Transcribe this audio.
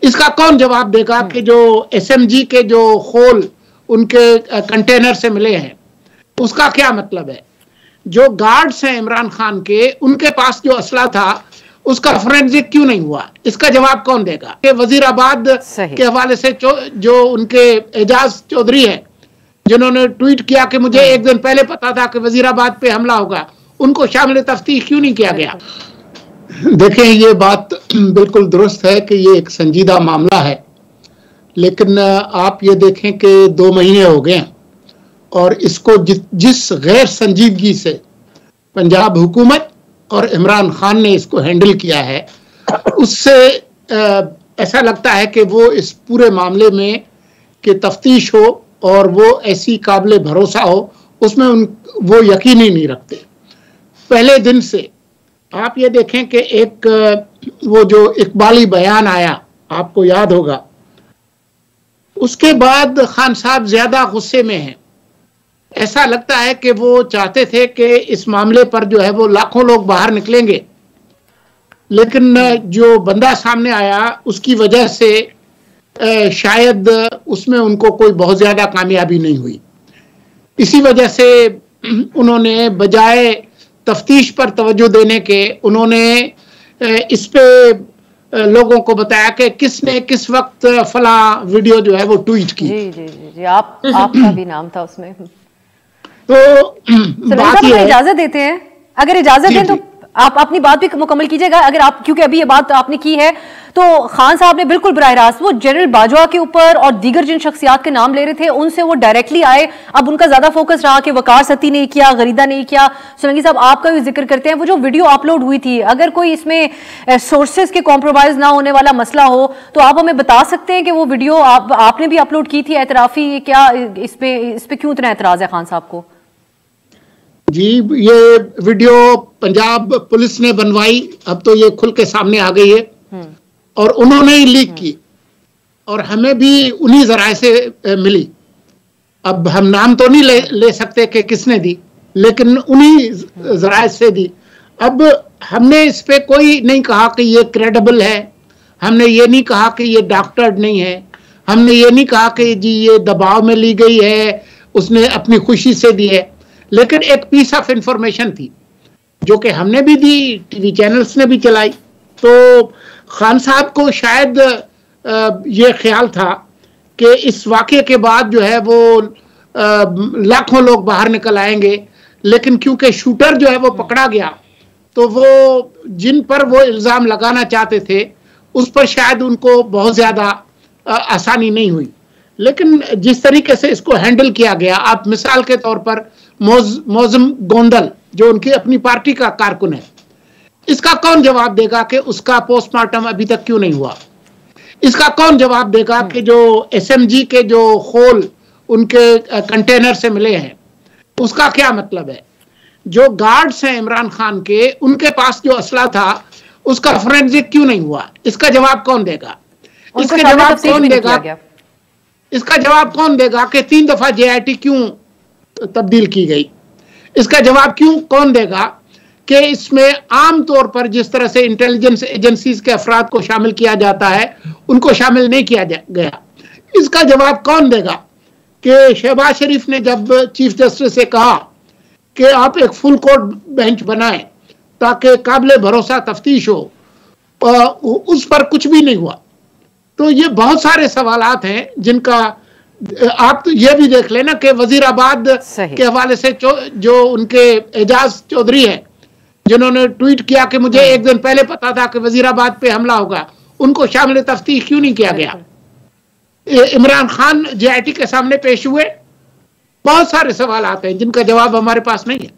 इसका कौन जवाब देगा कि जो एसएमजी के जो खोल उनके कंटेनर से मिले हैं उसका क्या मतलब है? जो गार्ड्स हैं इमरान खान के, उनके पास जो असला था उसका फोरेंसिक क्यों नहीं हुआ? इसका जवाब कौन देगा? कि वजीराबाद के हवाले से जो उनके एजाज चौधरी हैं जिन्होंने ट्वीट किया कि मुझे एक दिन पहले पता था कि वजीराबाद पे हमला होगा, उनको शामिल तफ्तीश क्यों नहीं किया गया? देखें, ये बात बिल्कुल दुरुस्त है कि ये एक संजीदा मामला है, लेकिन आप ये देखें कि 2 महीने हो गए और इसको जिस गैर संजीदगी से पंजाब हुकूमत और इमरान खान ने इसको हैंडल किया है, उससे ऐसा लगता है कि वो इस पूरे मामले में कि तफ्तीश हो और वो ऐसी काबिल भरोसा हो, उसमें वो यकीन ही नहीं रखते। पहले दिन से आप ये देखें कि एक वो जो इकबाली बयान आया, आपको याद होगा, उसके बाद खान साहब ज्यादा गुस्से में हैं। ऐसा लगता है कि वो चाहते थे कि इस मामले पर जो है वो लाखों लोग बाहर निकलेंगे, लेकिन जो बंदा सामने आया उसकी वजह से शायद उसमें उनको कोई बहुत ज्यादा कामयाबी नहीं हुई। इसी वजह से उन्होंने बजाय तफ्तीश पर तवज्जो देने के, उन्होंने इस पे लोगों को बताया कि किसने किस वक्त फला वीडियो जो है वो ट्वीट की। जी जी जी जी, आपका भी नाम था उसमें। तो बात ये इजाजत देते हैं, अगर इजाजत दें तो आप अपनी बात भी मुकम्मल कीजिएगा। अगर आप, क्योंकि अभी ये बात आपने की है, तो खान साहब ने बिल्कुल बराह रास्त वो जनरल बाजवा के ऊपर और दीगर जिन शख्सियात के नाम ले रहे थे उनसे वो डायरेक्टली आए। अब उनका ज्यादा फोकस रहा कि वकार सती नहीं किया, गरीदा नहीं किया। सोलंकी साहब आपका भी जिक्र करते हैं, वो जो वीडियो अपलोड हुई थी, अगर कोई इसमें सोर्सेज के कॉम्प्रोमाइज ना होने वाला मसला हो तो आप हमें बता सकते हैं कि वो वीडियो आपने भी अपलोड की थी एतराफी, क्या इस पे क्यों इतना एतराज है खान साहब को? जी, ये वीडियो पंजाब पुलिस ने बनवाई, अब तो ये खुल के सामने आ गई है और उन्होंने ही लीक की और हमें भी उन्हीं जराए से मिली। अब हम नाम तो नहीं ले सकते कि किसने दी, लेकिन उन्हीं जराए से दी। अब हमने इस पे कोई नहीं कहा कि ये क्रेडिबल है, हमने ये नहीं कहा कि ये डॉक्टर्ड नहीं है, हमने ये नहीं कहा कि जी ये दबाव में ली गई है, उसने अपनी खुशी से दी है, लेकिन एक पीस ऑफ इंफॉर्मेशन थी जो कि हमने भी दी, टीवी चैनल्स ने भी चलाई। तो खान साहब को शायद ये ख्याल था कि इस वाक़े के बाद जो है वो लाखों लोग बाहर निकल आएंगे, लेकिन क्योंकि शूटर जो है वो पकड़ा गया तो वो जिन पर वो इल्ज़ाम लगाना चाहते थे उस पर शायद उनको बहुत ज़्यादा आसानी नहीं हुई। लेकिन जिस तरीके से इसको हैंडल किया गया, आप मिसाल के तौर पर मौजम गोंदल जो उनकी अपनी पार्टी का कारकुन है, इसका कौन जवाब देगा कि उसका पोस्टमार्टम अभी तक क्यों नहीं हुआ? इसका कौन जवाब देगा कि जो एसएमजी के जो खोल उनके कंटेनर से मिले हैं उसका क्या मतलब है? जो गार्ड्स हैं इमरान खान के, उनके पास जो असला था उसका फोरेंसिक क्यों नहीं हुआ? इसका जवाब कौन देगा? इसका जवाब कौन देगा? इसका जवाब कौन देगा कि 3 दफा जेआईटी क्यों तब्दील की गई? इसका जवाब कौन देगा कि इसमें आम तौर पर जिस तरह से इंटेलिजेंस एजेंसीज के अफराद को शामिल किया जाता है उनको शामिल नहीं किया गया? इसका जवाब कौन देगा कि शहबाज शरीफ ने जब चीफ जस्टिस से कहा कि आप एक फुल कोर्ट बेंच बनाएं ताकि काबिल भरोसा तफ्तीश हो, उस पर कुछ भी नहीं हुआ? तो ये बहुत सारे सवालात हैं जिनका आप तो ये भी देख लेना कि वजीराबाद के हवाले से जो उनके एजाज चौधरी हैं जिन्होंने ट्वीट किया कि मुझे एक दिन पहले पता था कि वजीराबाद पे हमला होगा, उनको शामिल तफ्तीश क्यों नहीं किया गया? इमरान खान जेआईटी के सामने पेश हुए, बहुत सारे सवाल आते हैं जिनका जवाब हमारे पास नहीं है।